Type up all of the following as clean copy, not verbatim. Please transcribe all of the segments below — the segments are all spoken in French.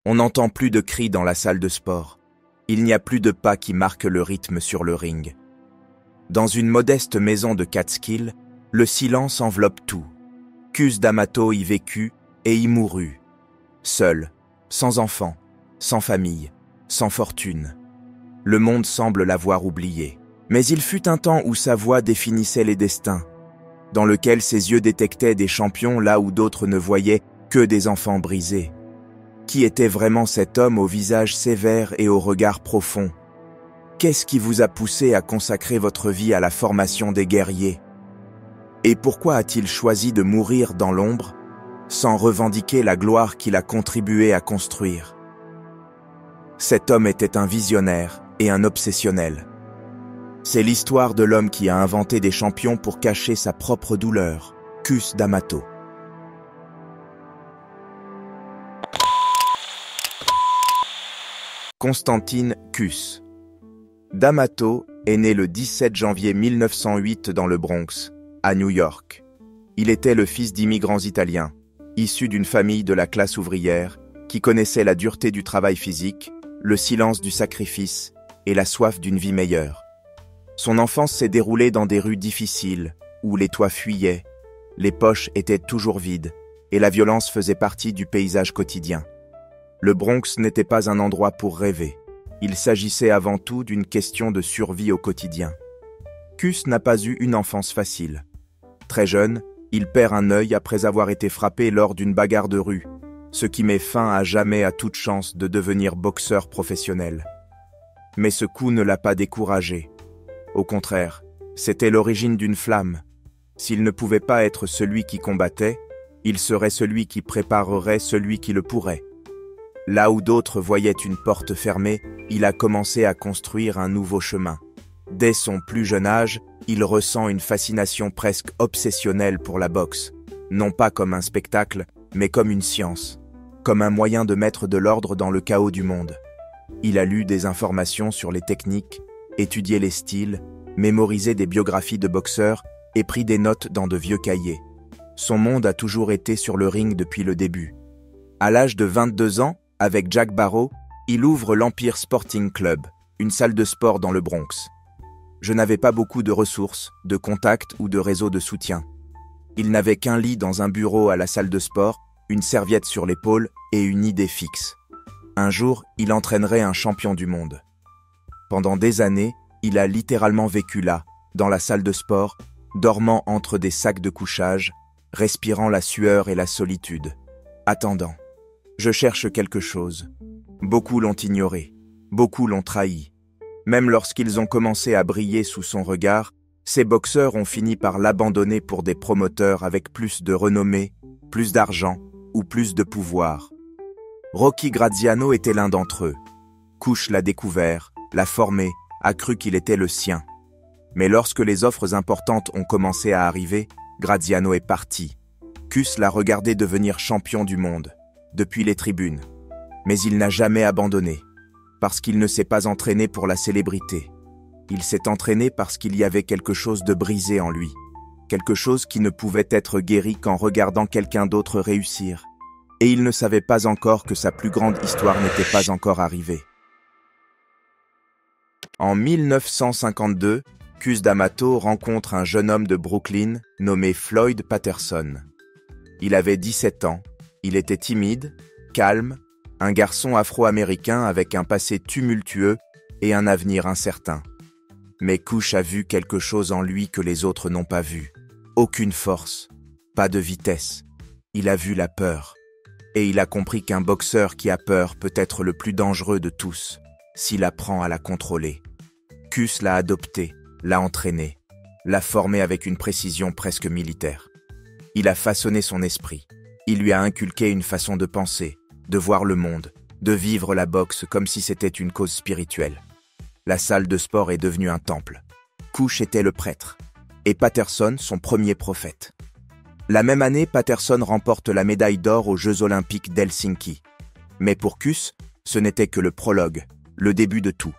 On n'entend plus de cris dans la salle de sport. Il n'y a plus de pas qui marquent le rythme sur le ring. Dans une modeste maison de Catskill, le silence enveloppe tout. Cus D'Amato y vécut et y mourut. Seul, sans enfant, sans famille, sans fortune. Le monde semble l'avoir oublié. Mais il fut un temps où sa voix définissait les destins, dans lequel ses yeux détectaient des champions là où d'autres ne voyaient que des enfants brisés. Qui était vraiment cet homme au visage sévère et au regard profond? Qu'est-ce qui vous a poussé à consacrer votre vie à la formation des guerriers? Et pourquoi a-t-il choisi de mourir dans l'ombre, sans revendiquer la gloire qu'il a contribué à construire? Cet homme était un visionnaire et un obsessionnel. C'est l'histoire de l'homme qui a inventé des champions pour cacher sa propre douleur, Cus D'Amato. Constantine Cus D'Amato est né le 17 janvier 1908 dans le Bronx, à New York. Il était le fils d'immigrants italiens, issus d'une famille de la classe ouvrière qui connaissait la dureté du travail physique, le silence du sacrifice et la soif d'une vie meilleure. Son enfance s'est déroulée dans des rues difficiles, où les toits fuyaient, les poches étaient toujours vides, et la violence faisait partie du paysage quotidien. Le Bronx n'était pas un endroit pour rêver. Il s'agissait avant tout d'une question de survie au quotidien. Cus n'a pas eu une enfance facile. Très jeune, il perd un œil après avoir été frappé lors d'une bagarre de rue, ce qui met fin à jamais à toute chance de devenir boxeur professionnel. Mais ce coup ne l'a pas découragé. Au contraire, c'était l'origine d'une flamme. S'il ne pouvait pas être celui qui combattait, il serait celui qui préparerait celui qui le pourrait. Là où d'autres voyaient une porte fermée, il a commencé à construire un nouveau chemin. Dès son plus jeune âge, il ressent une fascination presque obsessionnelle pour la boxe, non pas comme un spectacle, mais comme une science, comme un moyen de mettre de l'ordre dans le chaos du monde. Il a lu des informations sur les techniques, étudié les styles, mémorisé des biographies de boxeurs et pris des notes dans de vieux cahiers. Son monde a toujours été sur le ring depuis le début. À l'âge de 22 ans, avec Jack Barrow, il ouvre l'Empire Sporting Club, une salle de sport dans le Bronx. Je n'avais pas beaucoup de ressources, de contacts ou de réseau de soutien. Il n'avait qu'un lit dans un bureau à la salle de sport, une serviette sur l'épaule et une idée fixe. Un jour, il entraînerait un champion du monde. Pendant des années, il a littéralement vécu là, dans la salle de sport, dormant entre des sacs de couchage, respirant la sueur et la solitude, attendant. Je cherche quelque chose. Beaucoup l'ont ignoré, beaucoup l'ont trahi. Même lorsqu'ils ont commencé à briller sous son regard, ces boxeurs ont fini par l'abandonner pour des promoteurs avec plus de renommée, plus d'argent ou plus de pouvoir. Rocky Graziano était l'un d'entre eux. Cus l'a découvert, l'a formé, a cru qu'il était le sien. Mais lorsque les offres importantes ont commencé à arriver, Graziano est parti. Cus l'a regardé devenir champion du monde, depuis les tribunes. Mais il n'a jamais abandonné, parce qu'il ne s'est pas entraîné pour la célébrité. Il s'est entraîné parce qu'il y avait quelque chose de brisé en lui, quelque chose qui ne pouvait être guéri qu'en regardant quelqu'un d'autre réussir. Et il ne savait pas encore que sa plus grande histoire n'était pas encore arrivée. En 1952, Cus D'Amato rencontre un jeune homme de Brooklyn nommé Floyd Patterson. Il avait 17 ans, il était timide, calme, un garçon afro-américain avec un passé tumultueux et un avenir incertain. Mais Cus a vu quelque chose en lui que les autres n'ont pas vu. Aucune force, pas de vitesse. Il a vu la peur. Et il a compris qu'un boxeur qui a peur peut être le plus dangereux de tous, s'il apprend à la contrôler. Cus l'a adopté, l'a entraîné, l'a formé avec une précision presque militaire. Il a façonné son esprit. Il lui a inculqué une façon de penser, de voir le monde, de vivre la boxe comme si c'était une cause spirituelle. La salle de sport est devenue un temple. Cus était le prêtre, et Patterson son premier prophète. La même année, Patterson remporte la médaille d'or aux Jeux Olympiques d'Helsinki. Mais pour Cus, ce n'était que le prologue, le début de tout.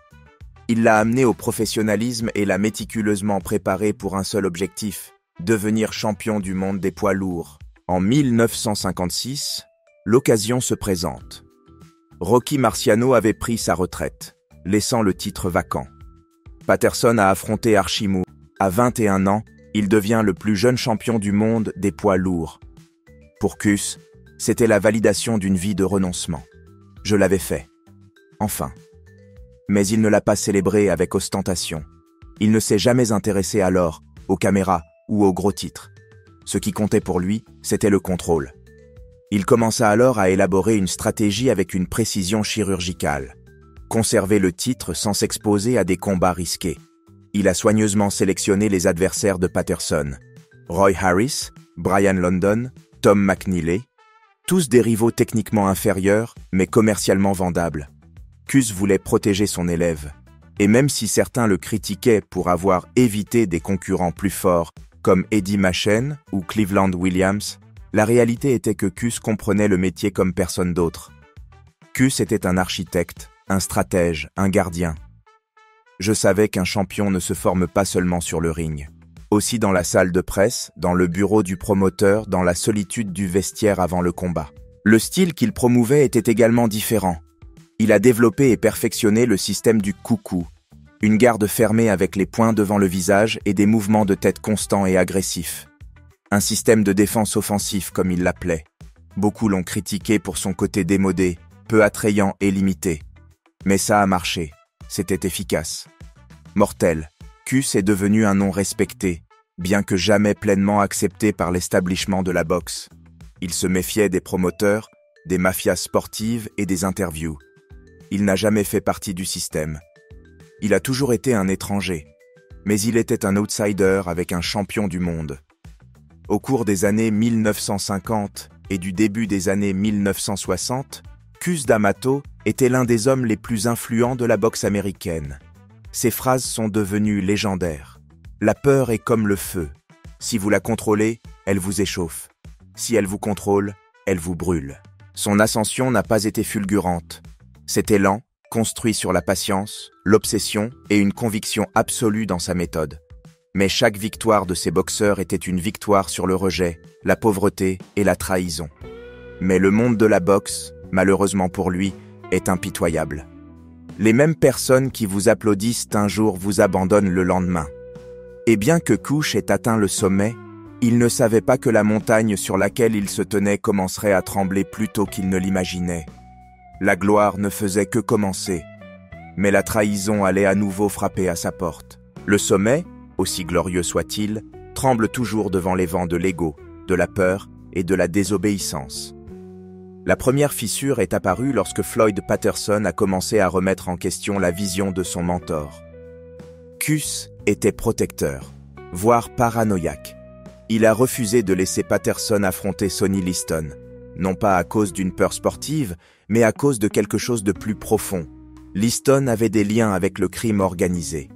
Il l'a amené au professionnalisme et l'a méticuleusement préparé pour un seul objectif, devenir champion du monde des poids lourds. En 1956, l'occasion se présente. Rocky Marciano avait pris sa retraite, laissant le titre vacant. Patterson a affronté Archie. À 21 ans, il devient le plus jeune champion du monde des poids lourds. Pour Cus, c'était la validation d'une vie de renoncement. Je l'avais fait. Enfin. Mais il ne l'a pas célébré avec ostentation. Il ne s'est jamais intéressé alors aux caméras ou aux gros titres. Ce qui comptait pour lui, c'était le contrôle. Il commença alors à élaborer une stratégie avec une précision chirurgicale. Conserver le titre sans s'exposer à des combats risqués. Il a soigneusement sélectionné les adversaires de Patterson. Roy Harris, Brian London, Tom McNeely, tous des rivaux techniquement inférieurs, mais commercialement vendables. Cus voulait protéger son élève. Et même si certains le critiquaient pour avoir évité des concurrents plus forts, comme Eddie Machen ou Cleveland Williams, la réalité était que Cus comprenait le métier comme personne d'autre. Cus était un architecte, un stratège, un gardien. Je savais qu'un champion ne se forme pas seulement sur le ring. Aussi dans la salle de presse, dans le bureau du promoteur, dans la solitude du vestiaire avant le combat. Le style qu'il promouvait était également différent. Il a développé et perfectionné le système du coucou, une garde fermée avec les poings devant le visage et des mouvements de tête constants et agressifs. Un système de défense offensif comme il l'appelait. Beaucoup l'ont critiqué pour son côté démodé, peu attrayant et limité. Mais ça a marché. C'était efficace. Mortel, Cus est devenu un nom respecté, bien que jamais pleinement accepté par l'establishment de la boxe. Il se méfiait des promoteurs, des mafias sportives et des interviews. Il n'a jamais fait partie du système. Il a toujours été un étranger, mais il était un outsider avec un champion du monde. Au cours des années 1950 et du début des années 1960, Cus D'Amato était l'un des hommes les plus influents de la boxe américaine. Ses phrases sont devenues légendaires. La peur est comme le feu. Si vous la contrôlez, elle vous échauffe. Si elle vous contrôle, elle vous brûle. Son ascension n'a pas été fulgurante. C'était lent, construit sur la patience, l'obsession et une conviction absolue dans sa méthode. Mais chaque victoire de ces boxeurs était une victoire sur le rejet, la pauvreté et la trahison. Mais le monde de la boxe, malheureusement pour lui, est impitoyable. Les mêmes personnes qui vous applaudissent un jour vous abandonnent le lendemain. Et bien que Cus ait atteint le sommet, il ne savait pas que la montagne sur laquelle il se tenait commencerait à trembler plus tôt qu'il ne l'imaginait. La gloire ne faisait que commencer, mais la trahison allait à nouveau frapper à sa porte. Le sommet, aussi glorieux soit-il, tremble toujours devant les vents de l'ego, de la peur et de la désobéissance. La première fissure est apparue lorsque Floyd Patterson a commencé à remettre en question la vision de son mentor. Cus était protecteur, voire paranoïaque. Il a refusé de laisser Patterson affronter Sonny Liston, non pas à cause d'une peur sportive, mais à cause de quelque chose de plus profond. Liston avait des liens avec le crime organisé.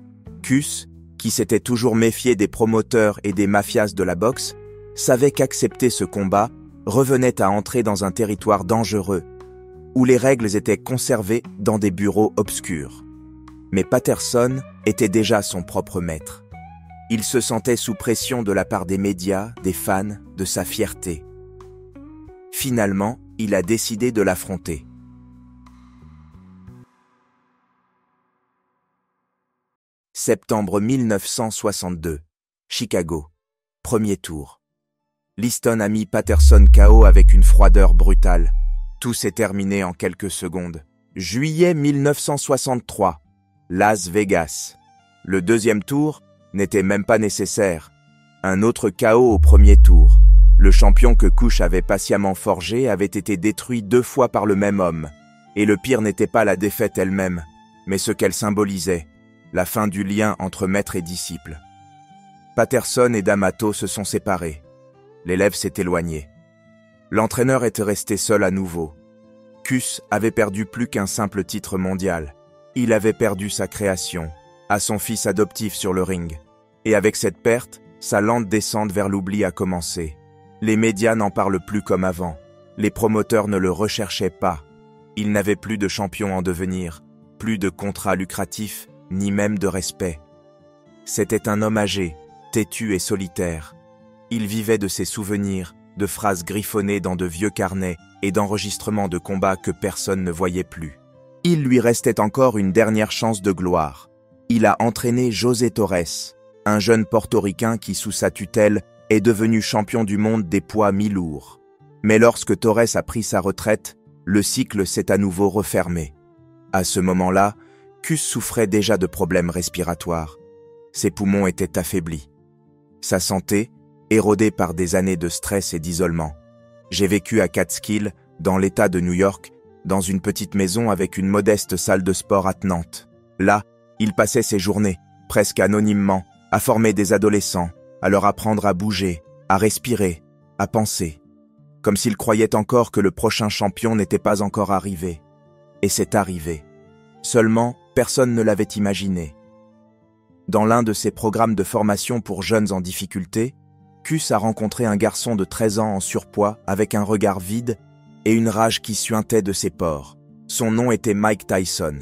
Cus, qui s'était toujours méfié des promoteurs et des mafias de la boxe, savait qu'accepter ce combat revenait à entrer dans un territoire dangereux, où les règles étaient conservées dans des bureaux obscurs. Mais Patterson était déjà son propre maître. Il se sentait sous pression de la part des médias, des fans, de sa fierté. Finalement, il a décidé de l'affronter. Septembre 1962, Chicago. Premier tour. Liston a mis Patterson KO avec une froideur brutale. Tout s'est terminé en quelques secondes. Juillet 1963, Las Vegas. Le deuxième tour n'était même pas nécessaire. Un autre KO au premier tour. Le champion que Cus avait patiemment forgé avait été détruit 2 fois par le même homme. Et le pire n'était pas la défaite elle-même, mais ce qu'elle symbolisait, la fin du lien entre maître et disciple. Patterson et D'Amato se sont séparés. L'élève s'est éloigné. L'entraîneur était resté seul à nouveau. Cus avait perdu plus qu'un simple titre mondial. Il avait perdu sa création, à son fils adoptif sur le ring. Et avec cette perte, sa lente descente vers l'oubli a commencé. Les médias n'en parlent plus comme avant. Les promoteurs ne le recherchaient pas. Il n'avait plus de champion en devenir, plus de contrats lucratifs, ni même de respect. C'était un homme âgé, têtu et solitaire. Il vivait de ses souvenirs, de phrases griffonnées dans de vieux carnets et d'enregistrements de combats que personne ne voyait plus. Il lui restait encore une dernière chance de gloire. Il a entraîné José Torres, un jeune portoricain qui, sous sa tutelle, est devenu champion du monde des poids mi-lourds. Mais lorsque Torres a pris sa retraite, le cycle s'est à nouveau refermé. À ce moment-là, Cus souffrait déjà de problèmes respiratoires. Ses poumons étaient affaiblis. Sa santé, érodée par des années de stress et d'isolement. J'ai vécu à Catskill, dans l'État de New York, dans une petite maison avec une modeste salle de sport attenante. Là, il passait ses journées, presque anonymement, à former des adolescents, à leur apprendre à bouger, à respirer, à penser. Comme s'il croyait encore que le prochain champion n'était pas encore arrivé. Et c'est arrivé. Seulement, personne ne l'avait imaginé. Dans l'un de ses programmes de formation pour jeunes en difficulté, Cus a rencontré un garçon de 13 ans en surpoids avec un regard vide et une rage qui suintait de ses pores. Son nom était Mike Tyson.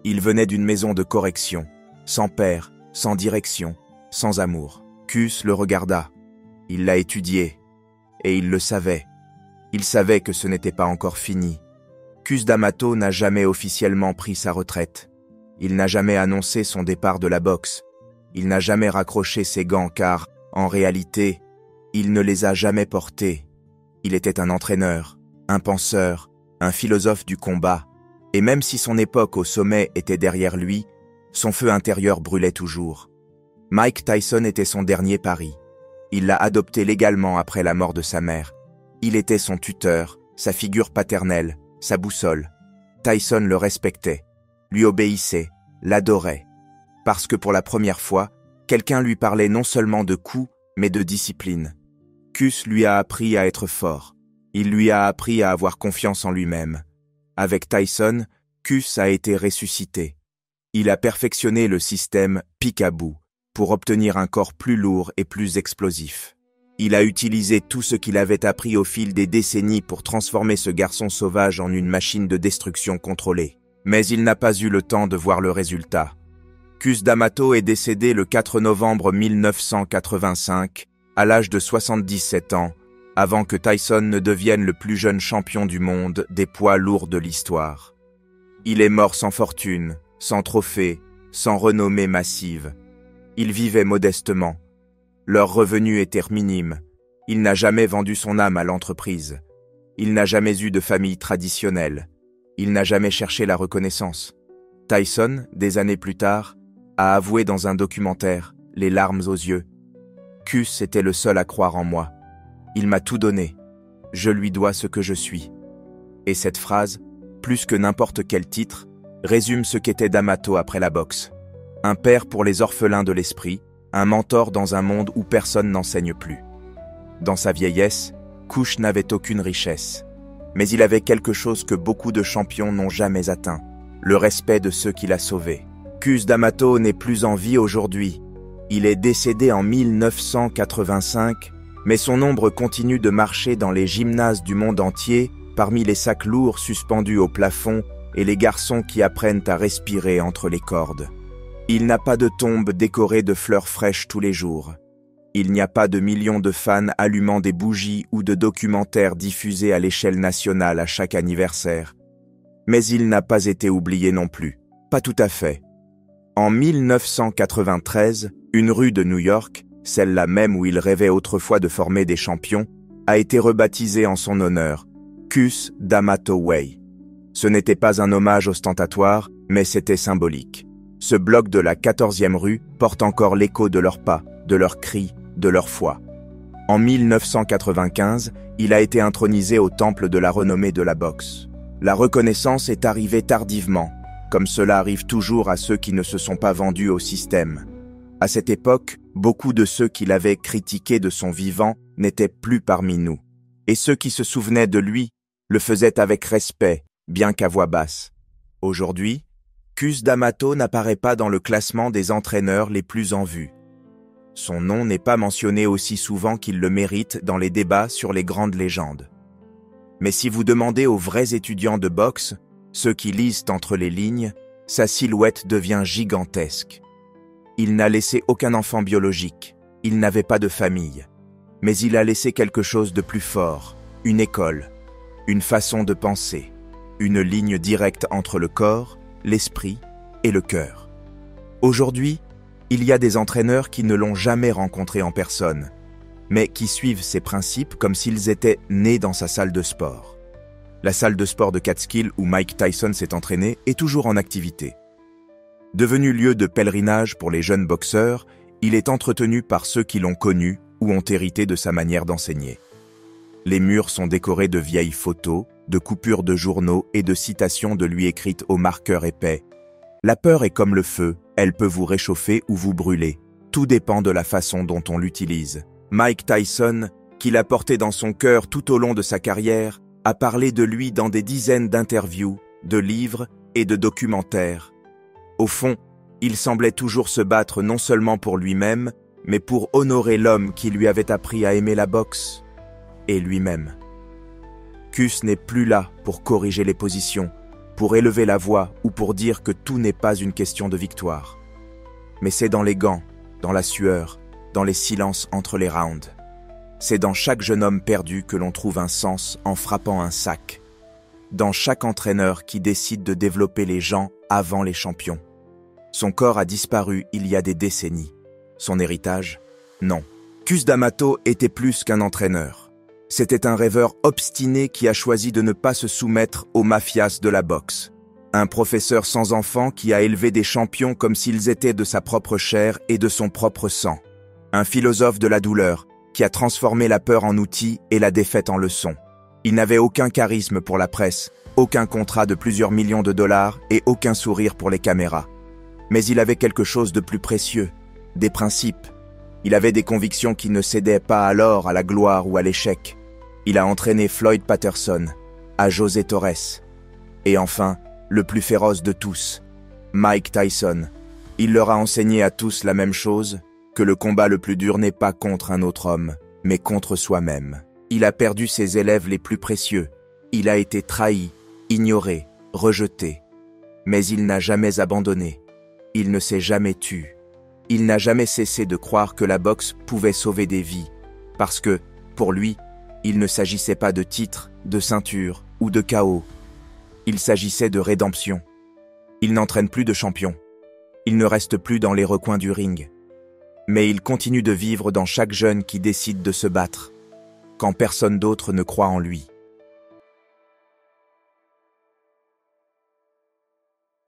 Il venait d'une maison de correction, sans père, sans direction, sans amour. Cus le regarda. Il l'a étudié. Et il le savait. Il savait que ce n'était pas encore fini. Cus D'Amato n'a jamais officiellement pris sa retraite. Il n'a jamais annoncé son départ de la boxe. Il n'a jamais raccroché ses gants car, en réalité, il ne les a jamais portés. Il était un entraîneur, un penseur, un philosophe du combat, et même si son époque au sommet était derrière lui, son feu intérieur brûlait toujours. Mike Tyson était son dernier pari. Il l'a adopté légalement après la mort de sa mère. Il était son tuteur, sa figure paternelle, sa boussole. Tyson le respectait, lui obéissait, l'adorait. Parce que pour la première fois, quelqu'un lui parlait non seulement de coups, mais de discipline. Cus lui a appris à être fort. Il lui a appris à avoir confiance en lui-même. Avec Tyson, Cus a été ressuscité. Il a perfectionné le système Picaboo pour obtenir un corps plus lourd et plus explosif. Il a utilisé tout ce qu'il avait appris au fil des décennies pour transformer ce garçon sauvage en une machine de destruction contrôlée. Mais il n'a pas eu le temps de voir le résultat. Cus D'Amato est décédé le 4 novembre 1985, à l'âge de 77 ans, avant que Tyson ne devienne le plus jeune champion du monde des poids lourds de l'histoire. Il est mort sans fortune, sans trophée, sans renommée massive. Il vivait modestement. Leur revenu était minime. Il n'a jamais vendu son âme à l'entreprise. Il n'a jamais eu de famille traditionnelle. Il n'a jamais cherché la reconnaissance. Tyson, des années plus tard, a avoué dans un documentaire, les larmes aux yeux. Cus était le seul à croire en moi. Il m'a tout donné. Je lui dois ce que je suis. Et cette phrase, plus que n'importe quel titre, résume ce qu'était D'Amato après la boxe. Un père pour les orphelins de l'esprit, un mentor dans un monde où personne n'enseigne plus. Dans sa vieillesse, Cus n'avait aucune richesse. Mais il avait quelque chose que beaucoup de champions n'ont jamais atteint, le respect de ceux qu'il a sauvés. Cus D'Amato n'est plus en vie aujourd'hui. Il est décédé en 1985, mais son ombre continue de marcher dans les gymnases du monde entier, parmi les sacs lourds suspendus au plafond et les garçons qui apprennent à respirer entre les cordes. Il n'a pas de tombe décorée de fleurs fraîches tous les jours. Il n'y a pas de millions de fans allumant des bougies ou de documentaires diffusés à l'échelle nationale à chaque anniversaire. Mais il n'a pas été oublié non plus. Pas tout à fait. En 1993, une rue de New York, celle-là même où il rêvait autrefois de former des champions, a été rebaptisée en son honneur, Cus D'Amato Way. Ce n'était pas un hommage ostentatoire, mais c'était symbolique. Ce bloc de la 14e rue porte encore l'écho de leurs pas, de leurs cris, de leur foi. En 1995, il a été intronisé au temple de la renommée de la boxe. La reconnaissance est arrivée tardivement, comme cela arrive toujours à ceux qui ne se sont pas vendus au système. À cette époque, beaucoup de ceux qui l'avaient critiqué de son vivant n'étaient plus parmi nous. Et ceux qui se souvenaient de lui le faisaient avec respect, bien qu'à voix basse. Aujourd'hui, Cus D'Amato n'apparaît pas dans le classement des entraîneurs les plus en vue. Son nom n'est pas mentionné aussi souvent qu'il le mérite dans les débats sur les grandes légendes. Mais si vous demandez aux vrais étudiants de boxe, ceux qui lisent entre les lignes, sa silhouette devient gigantesque. Il n'a laissé aucun enfant biologique, il n'avait pas de famille. Mais il a laissé quelque chose de plus fort, une école, une façon de penser, une ligne directe entre le corps, l'esprit et le cœur. Aujourd'hui, il y a des entraîneurs qui ne l'ont jamais rencontré en personne, mais qui suivent ses principes comme s'ils étaient nés dans sa salle de sport. La salle de sport de Catskill où Mike Tyson s'est entraîné est toujours en activité. Devenu lieu de pèlerinage pour les jeunes boxeurs, il est entretenu par ceux qui l'ont connu ou ont hérité de sa manière d'enseigner. Les murs sont décorés de vieilles photos, de coupures de journaux et de citations de lui écrites au marqueur épais. La peur est comme le feu, elle peut vous réchauffer ou vous brûler. Tout dépend de la façon dont on l'utilise. Mike Tyson, qu'il a porté dans son cœur tout au long de sa carrière, a parlé de lui dans des dizaines d'interviews, de livres et de documentaires. Au fond, il semblait toujours se battre non seulement pour lui-même, mais pour honorer l'homme qui lui avait appris à aimer la boxe, et lui-même. Cus n'est plus là pour corriger les positions, pour élever la voix ou pour dire que tout n'est pas une question de victoire. Mais c'est dans les gants, dans la sueur, dans les silences entre les rounds. C'est dans chaque jeune homme perdu que l'on trouve un sens en frappant un sac. Dans chaque entraîneur qui décide de développer les gens avant les champions. Son corps a disparu il y a des décennies. Son héritage? Non. Cus D'Amato était plus qu'un entraîneur. C'était un rêveur obstiné qui a choisi de ne pas se soumettre aux mafias de la boxe. Un professeur sans enfant qui a élevé des champions comme s'ils étaient de sa propre chair et de son propre sang. Un philosophe de la douleur qui a transformé la peur en outil et la défaite en leçon. Il n'avait aucun charisme pour la presse, aucun contrat de plusieurs millions de dollars et aucun sourire pour les caméras. Mais il avait quelque chose de plus précieux, des principes. Il avait des convictions qui ne cédaient pas alors à la gloire ou à l'échec. Il a entraîné Floyd Patterson, à José Torres. Et enfin, le plus féroce de tous, Mike Tyson. Il leur a enseigné à tous la même chose, que le combat le plus dur n'est pas contre un autre homme, mais contre soi-même. Il a perdu ses élèves les plus précieux. Il a été trahi, ignoré, rejeté. Mais il n'a jamais abandonné. Il ne s'est jamais tu. Il n'a jamais cessé de croire que la boxe pouvait sauver des vies, parce que, pour lui, il ne s'agissait pas de titre, de ceinture ou de chaos. Il s'agissait de rédemption. Il n'entraîne plus de champions. Il ne reste plus dans les recoins du ring. Mais il continue de vivre dans chaque jeune qui décide de se battre, quand personne d'autre ne croit en lui.